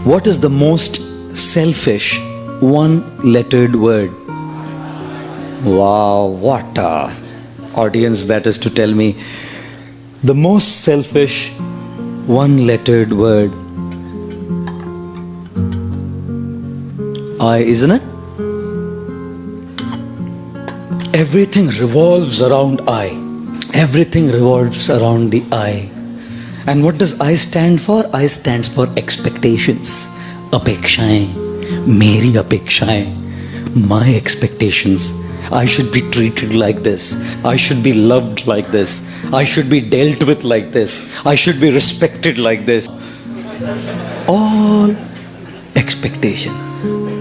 What is the most selfish one-lettered word? Wow, what a audience that is to tell me. The most selfish one-lettered word. I, isn't it? Everything revolves around I. Everything revolves around the I. And what does I stand for? I stands for expectations. Apekshaएं, मेरी अपेक्षाएं, my expectations. I should be treated like this. I should be loved like this. I should be dealt with like this. I should be respected like this. All expectation.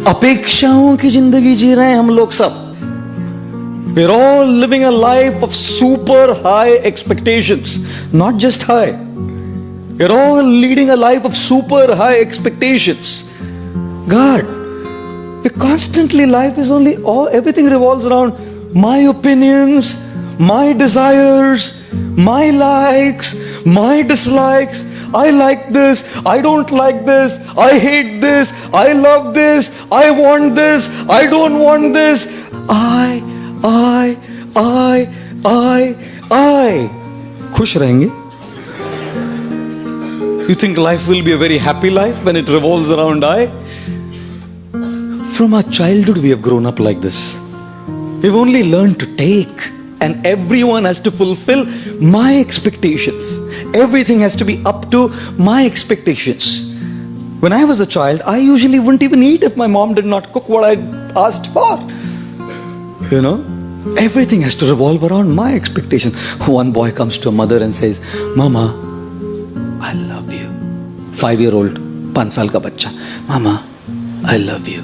अपेक्षाओं की जिंदगी जी रहे हैं हम लोग सब. We're all living a life of super high expectations. Not just high. We're all leading a life of super high expectations. God, we constantly, life is only, everything revolves around my opinions, my desires, my likes, my dislikes. I like this, I don't like this, I hate this, I love this, I want this, I don't want this. I. खुश रहेंगे? You think life will be a very happy life when it revolves around I? From our childhood we have grown up like this. We've only learned to take, and everyone has to fulfill my expectations. Everything has to be up to my expectations. When I was a child, I usually wouldn't even eat if my mom did not cook what I asked for. You know? Everything has to revolve around my expectations. One boy comes to a mother and says, Mama, I love you. 5-year-old, 5 साल का बच्चा. Mama, I love you.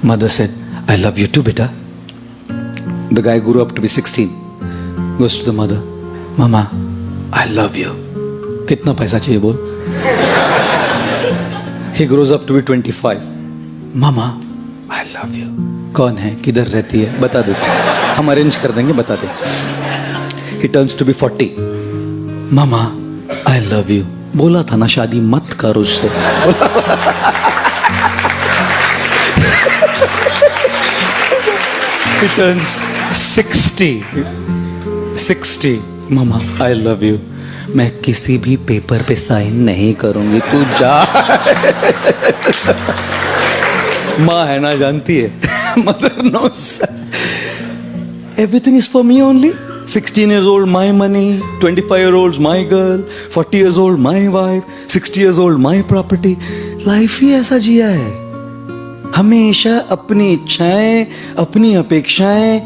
Mother said, I love you too, beta. The guy grew up to be 16. Goes to the mother, Mama, I love you. कितना पैसा चाहिए बोल? He grows up to be 25. Mama, I love you. कौन है, किधर रहती है, बता दे, हम अरेंज कर देंगे, बता दे. He turns to be 40. Mama, I love you. बोला था ना शादी मत कर उससे. He turns 60. Mama, I love you. मैं किसी भी पेपर पे साइन नहीं करूंगी, तू जा. माँ है ना, जानती है. Mother knows. Everything is for me only. 16 years old, my money. 25-year-olds, my girl. 40 years old, my wife. 60 years old, my property. Life ही ऐसा जिया है. हमेशा अपनी इच्छाएं, अपनी अपेक्षाएं,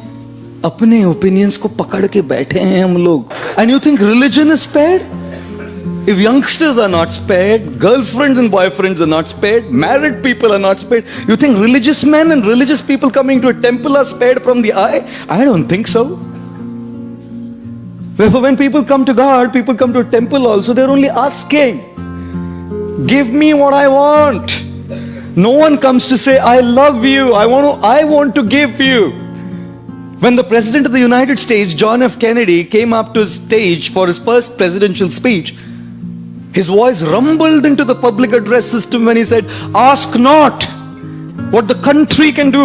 अपने ओपिनियंस को पकड़ के बैठे हैं हम लोग. And you think religion is spared? If youngsters are not spared, girlfriends and boyfriends are not spared, married people are not spared, you think religious men and religious people coming to a temple are spared from the eye? I don't think so. Therefore, when people come to God, people come to a temple also, they're only asking, give me what I want. No one comes to say, I love you, I want to give you. When the President of the United States, John F. Kennedy, came up to his stage for his first presidential speech, his voice rumbled into the public address system when he said, ask not what the country can do